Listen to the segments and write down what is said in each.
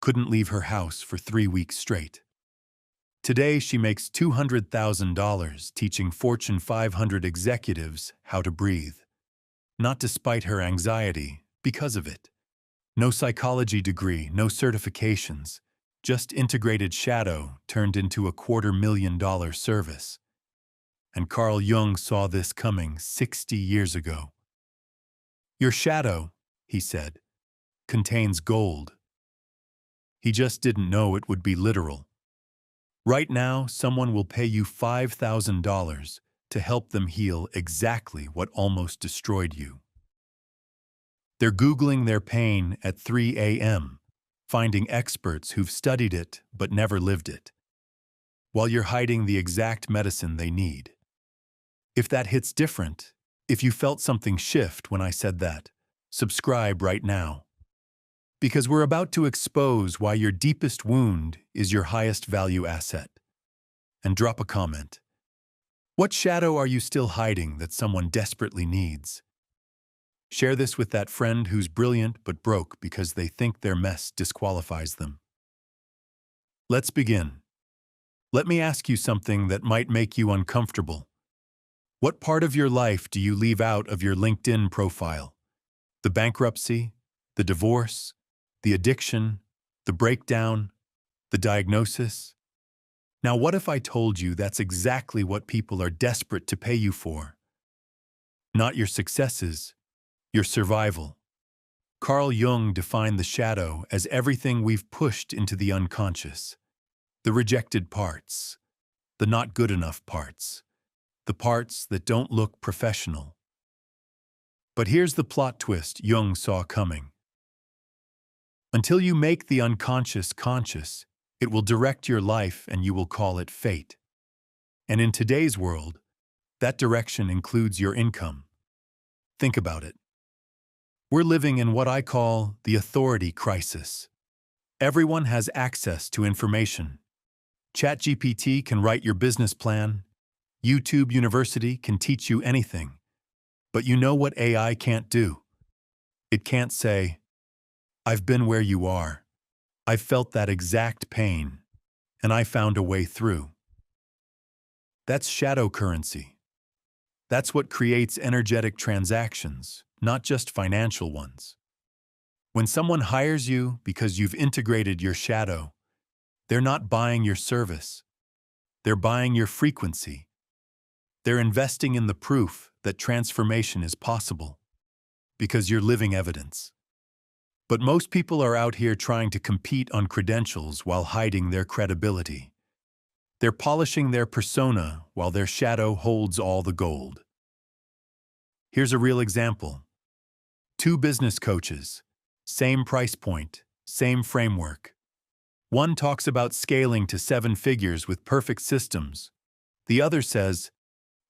couldn't leave her house for 3 weeks straight. Today, she makes $200,000 teaching Fortune 500 executives how to breathe. Not despite her anxiety, because of it. No psychology degree, no certifications, just integrated shadow turned into a $250,000 service. And Carl Jung saw this coming 60 years ago. Your shadow, he said, contains gold. He just didn't know it would be literal. Right now, someone will pay you $5,000 to help them heal exactly what almost destroyed you. They're Googling their pain at 3 a.m., finding experts who've studied it but never lived it, while you're hiding the exact medicine they need. If that hits different, if you felt something shift when I said that, subscribe right now. Because we're about to expose why your deepest wound is your highest value asset. And drop a comment. What shadow are you still hiding that someone desperately needs? Share this with that friend who's brilliant but broke because they think their mess disqualifies them. Let's begin. Let me ask you something that might make you uncomfortable. What part of your life do you leave out of your LinkedIn profile? The bankruptcy, the divorce, the addiction, the breakdown, the diagnosis? Now, what if I told you that's exactly what people are desperate to pay you for? Not your successes, your survival. Carl Jung defined the shadow as everything we've pushed into the unconscious. The rejected parts, the not good enough parts, the parts that don't look professional. But here's the plot twist Jung saw coming. Until you make the unconscious conscious, it will direct your life and you will call it fate. And in today's world, that direction includes your income. Think about it. We're living in what I call the authority crisis. Everyone has access to information. ChatGPT can write your business plan. YouTube University can teach you anything. But you know what AI can't do? It can't say, I've been where you are. I've felt that exact pain, and I found a way through. That's shadow currency. That's what creates energetic transactions, not just financial ones. When someone hires you because you've integrated your shadow, they're not buying your service. They're buying your frequency. They're investing in the proof that transformation is possible, because you're living evidence. But most people are out here trying to compete on credentials while hiding their credibility. They're polishing their persona while their shadow holds all the gold. Here's a real example. 2 business coaches, same price point, same framework. One talks about scaling to 7 figures with perfect systems. The other says,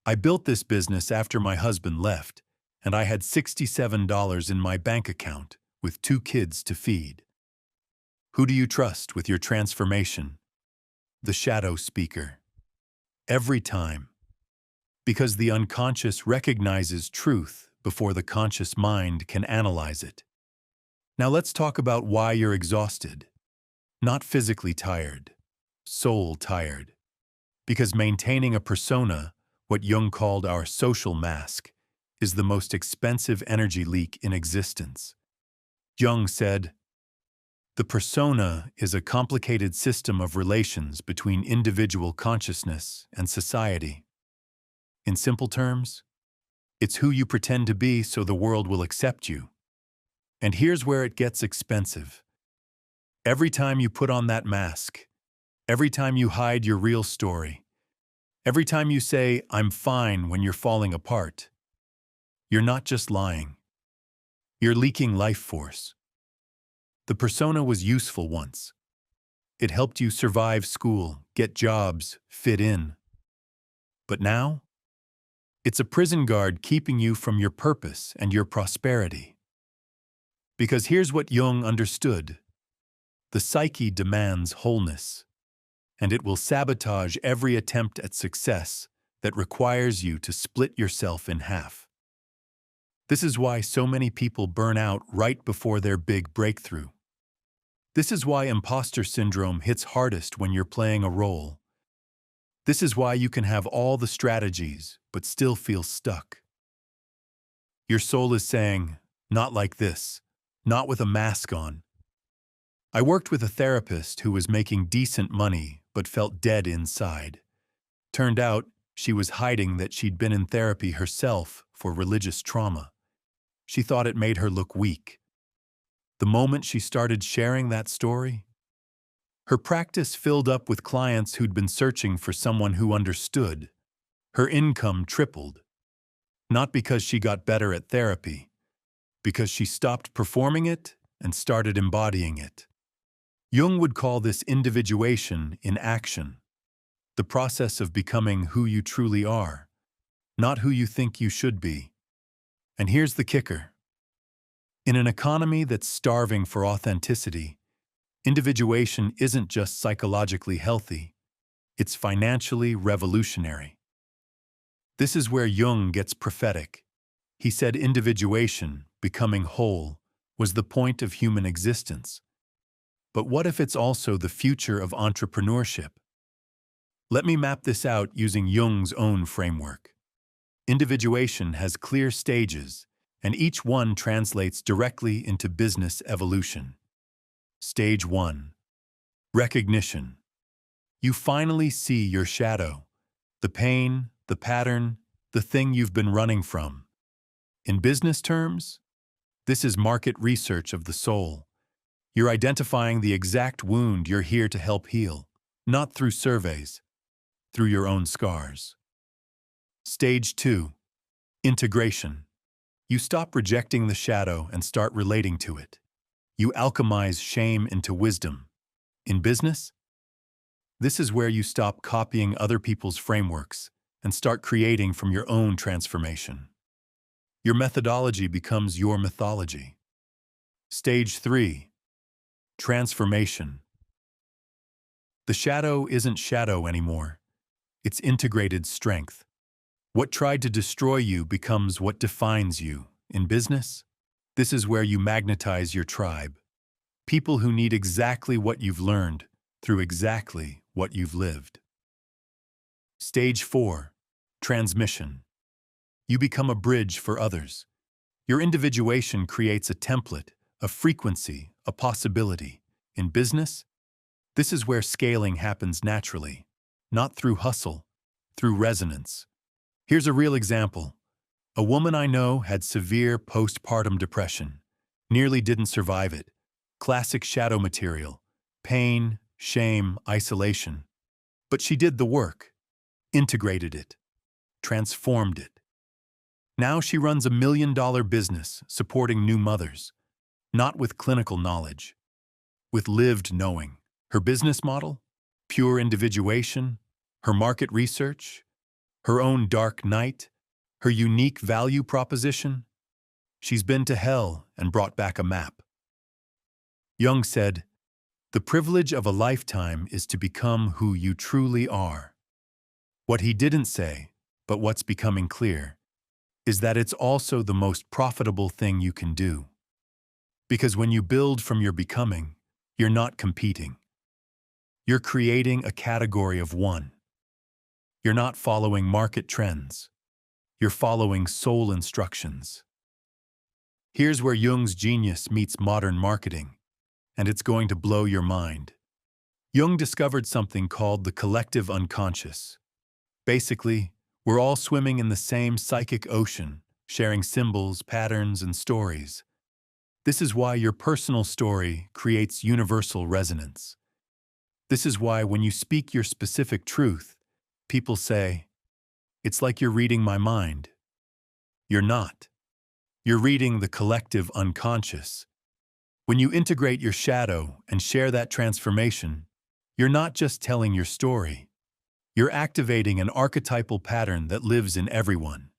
I built this business after my husband left, and I had $67 in my bank account with 2 kids to feed. Who do you trust with your transformation? The shadow speaker. Every time. Because the unconscious recognizes truth before the conscious mind can analyze it. Now let's talk about why you're exhausted. Not physically tired, soul tired. Because maintaining a persona, what Jung called our social mask, is the most expensive energy leak in existence. Jung said, the persona is a complicated system of relations between individual consciousness and society. In simple terms, it's who you pretend to be so the world will accept you. And here's where it gets expensive. Every time you put on that mask, every time you hide your real story, every time you say, I'm fine when you're falling apart, you're not just lying. You're leaking life force. The persona was useful once. It helped you survive school, get jobs, fit in. But now, it's a prison guard keeping you from your purpose and your prosperity. Because here's what Jung understood. The psyche demands wholeness, and it will sabotage every attempt at success that requires you to split yourself in half. This is why so many people burn out right before their big breakthrough. This is why imposter syndrome hits hardest when you're playing a role. This is why you can have all the strategies, but still feel stuck. Your soul is saying, not like this, not with a mask on. I worked with a therapist who was making decent money but felt dead inside. Turned out, she was hiding that she'd been in therapy herself for religious trauma. She thought it made her look weak. The moment she started sharing that story, her practice filled up with clients who'd been searching for someone who understood. Her income tripled. Not because she got better at therapy, because she stopped performing it and started embodying it. Jung would call this individuation in action, the process of becoming who you truly are, not who you think you should be. And here's the kicker. In an economy that's starving for authenticity, individuation isn't just psychologically healthy, it's financially revolutionary. This is where Jung gets prophetic. He said individuation, becoming whole, was the point of human existence. But what if it's also the future of entrepreneurship? Let me map this out using Jung's own framework. Individuation has clear stages, and each one translates directly into business evolution. Stage 1. Recognition. You finally see your shadow, the pain, the pattern, the thing you've been running from. In business terms, this is market research of the soul. You're identifying the exact wound you're here to help heal, not through surveys, through your own scars. Stage 2. Integration. You stop rejecting the shadow and start relating to it. You alchemize shame into wisdom. In business, this is where you stop copying other people's frameworks and start creating from your own transformation. Your methodology becomes your mythology. Stage 3. Transformation. The shadow isn't shadow anymore. It's integrated strength. What tried to destroy you becomes what defines you. In business, this is where you magnetize your tribe. People who need exactly what you've learned through exactly what you've lived. Stage 4. Transmission. You become a bridge for others. Your individuation creates a template, a frequency, a possibility. In business, this is where scaling happens naturally, not through hustle, through resonance. Here's a real example. A woman I know had severe postpartum depression, nearly didn't survive it. Classic shadow material, pain, shame, isolation. But she did the work, integrated it, transformed it. Now she runs $1 million business supporting new mothers, not with clinical knowledge, with lived knowing. Her business model? Pure individuation, her market research, her own dark night, her unique value proposition. She's been to hell and brought back a map. Jung said, "The privilege of a lifetime is to become who you truly are." What he didn't say, but what's becoming clear, is that it's also the most profitable thing you can do. Because when you build from your becoming, you're not competing. You're creating a category of one. You're not following market trends. You're following soul instructions. Here's where Jung's genius meets modern marketing, and it's going to blow your mind. Jung discovered something called the collective unconscious. Basically, we're all swimming in the same psychic ocean, sharing symbols, patterns, and stories. This is why your personal story creates universal resonance. This is why when you speak your specific truth, people say, "It's like you're reading my mind." You're not. You're reading the collective unconscious. When you integrate your shadow and share that transformation, you're not just telling your story. You're activating an archetypal pattern that lives in everyone.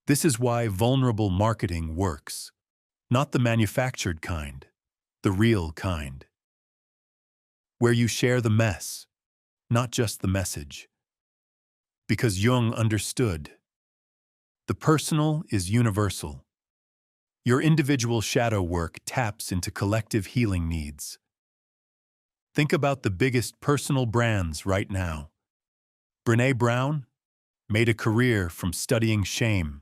This is why vulnerable marketing works. Not the manufactured kind, the real kind. Where you share the mess, not just the message. Because Jung understood. The personal is universal. Your individual shadow work taps into collective healing needs. Think about the biggest personal brands right now. Brené Brown made a career from studying shame.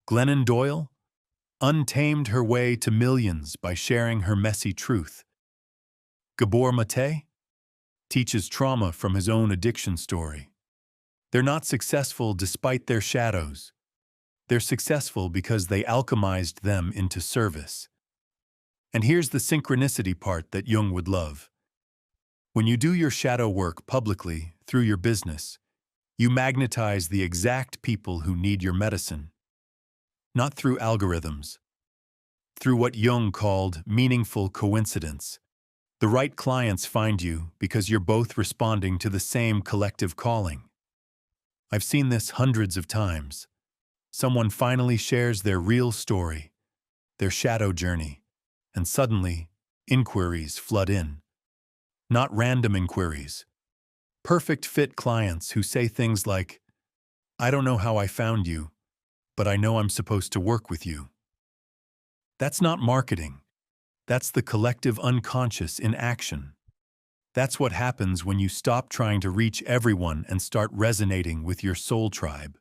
Glennon Doyle untamed her way to millions by sharing her messy truth. Gabor Mate teaches trauma from his own addiction story. They're not successful despite their shadows. They're successful because they alchemized them into service. And here's the synchronicity part that Jung would love. When you do your shadow work publicly through your business, you magnetize the exact people who need your medicine. Not through algorithms, through what Jung called meaningful coincidence. The right clients find you because you're both responding to the same collective calling. I've seen this hundreds of times. Someone finally shares their real story, their shadow journey, and suddenly, inquiries flood in. Not random inquiries. Perfect fit clients who say things like, "I don't know how I found you, but I know I'm supposed to work with you." That's not marketing. That's the collective unconscious in action. That's what happens when you stop trying to reach everyone and start resonating with your soul tribe.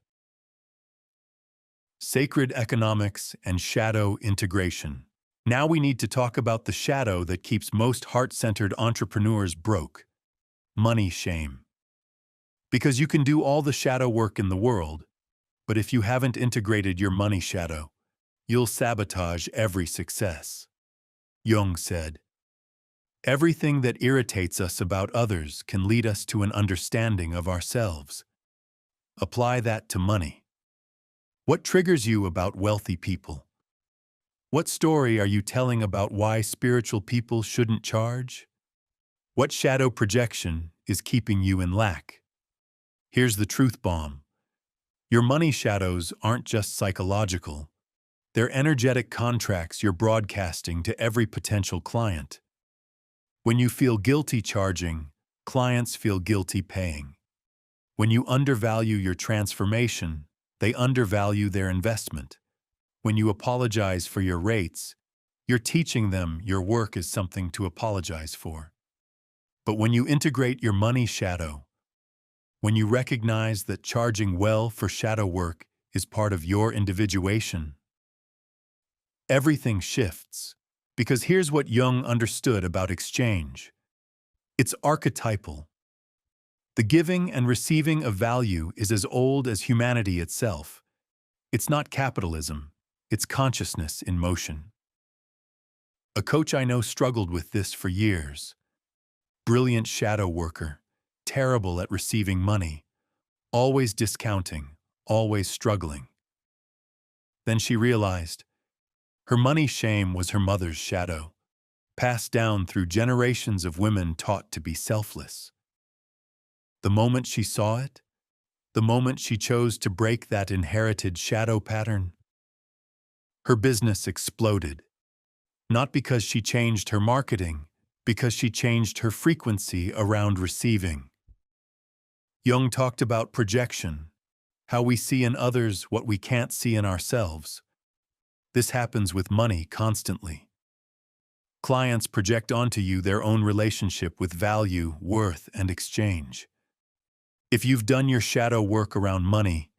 Sacred economics and shadow integration. Now we need to talk about the shadow that keeps most heart-centered entrepreneurs broke: money shame. Because you can do all the shadow work in the world, but if you haven't integrated your money shadow, you'll sabotage every success. Jung said, "Everything that irritates us about others can lead us to an understanding of ourselves." Apply that to money. What triggers you about wealthy people? What story are you telling about why spiritual people shouldn't charge? What shadow projection is keeping you in lack? Here's the truth bomb. Your money shadows aren't just psychological. They're energetic contracts you're broadcasting to every potential client. When you feel guilty charging, clients feel guilty paying. When you undervalue your transformation, they undervalue their investment. When you apologize for your rates, you're teaching them your work is something to apologize for. But when you integrate your money shadow, when you recognize that charging well for shadow work is part of your individuation, everything shifts. Because here's what Jung understood about exchange. It's archetypal. The giving and receiving of value is as old as humanity itself. It's not capitalism, it's consciousness in motion. A coach I know struggled with this for years. Brilliant shadow worker, terrible at receiving money, always discounting, always struggling. Then she realized her money shame was her mother's shadow, passed down through generations of women taught to be selfless. The moment she saw it, the moment she chose to break that inherited shadow pattern, her business exploded. Not because she changed her marketing, because she changed her frequency around receiving. Jung talked about projection, how we see in others what we can't see in ourselves. This happens with money constantly. Clients project onto you their own relationship with value, worth, and exchange. If you've done your shadow work around money,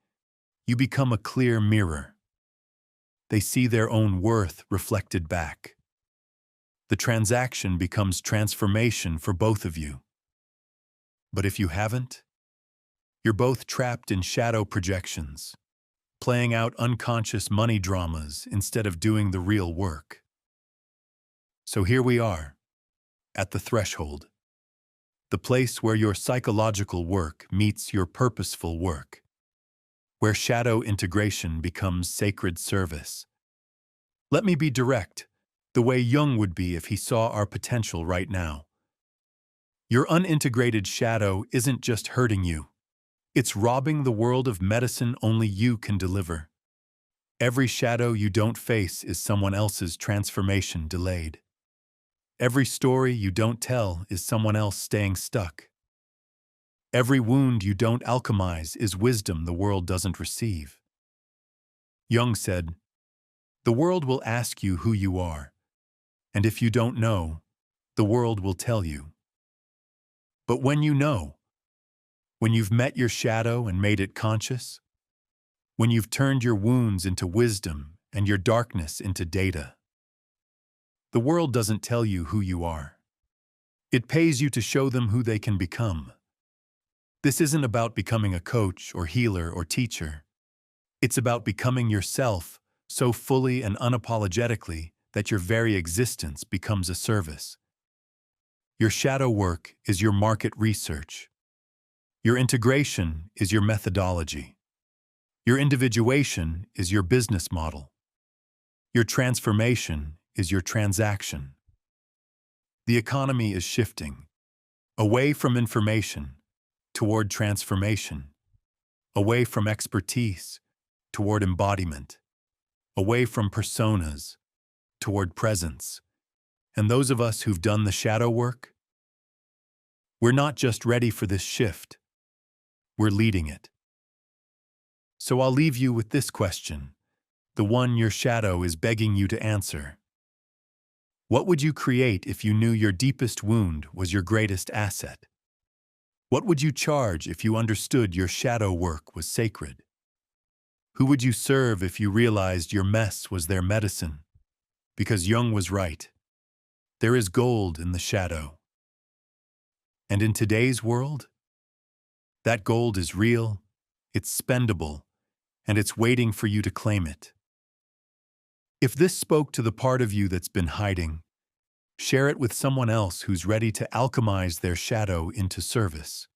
you become a clear mirror. They see their own worth reflected back. The transaction becomes transformation for both of you. But if you haven't, you're both trapped in shadow projections, playing out unconscious money dramas instead of doing the real work. So here we are, at the threshold. The place where your psychological work meets your purposeful work, where shadow integration becomes sacred service. Let me be direct, the way Jung would be if he saw our potential right now. Your unintegrated shadow isn't just hurting you. It's robbing the world of medicine only you can deliver. Every shadow you don't face is someone else's transformation delayed. Every story you don't tell is someone else staying stuck. Every wound you don't alchemize is wisdom the world doesn't receive. Jung said, "The world will ask you who you are, and if you don't know, the world will tell you." But when you know, when you've met your shadow and made it conscious, when you've turned your wounds into wisdom and your darkness into data, the world doesn't tell you who you are. It pays you to show them who they can become. This isn't about becoming a coach or healer or teacher. It's about becoming yourself so fully and unapologetically that your very existence becomes a service. Your shadow work is your market research. Your integration is your methodology. Your individuation is your business model. Your transformation is your transaction. The economy is shifting away from information toward transformation, away from expertise toward embodiment, away from personas toward presence. And those of us who've done the shadow work, we're not just ready for this shift, we're leading it. So I'll leave you with this question, the one your shadow is begging you to answer. What would you create if you knew your deepest wound was your greatest asset? What would you charge if you understood your shadow work was sacred? Who would you serve if you realized your mess was their medicine? Because Jung was right. There is gold in the shadow. And in today's world, that gold is real, it's spendable, and it's waiting for you to claim it. If this spoke to the part of you that's been hiding, share it with someone else who's ready to alchemize their shadow into service.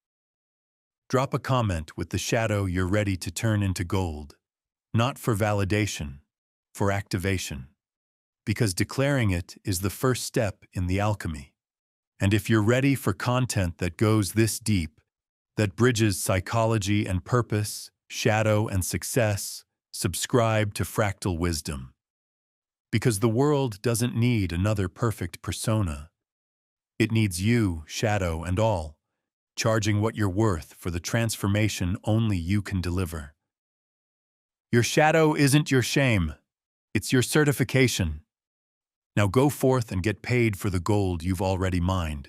Drop a comment with the shadow you're ready to turn into gold, not for validation, for activation. Because declaring it is the first step in the alchemy. And if you're ready for content that goes this deep, that bridges psychology and purpose, shadow and success, subscribe to Fractal Wisdom. Because the world doesn't need another perfect persona. It needs you, shadow and all, charging what you're worth for the transformation only you can deliver. Your shadow isn't your shame, it's your certification. Now go forth and get paid for the gold you've already mined.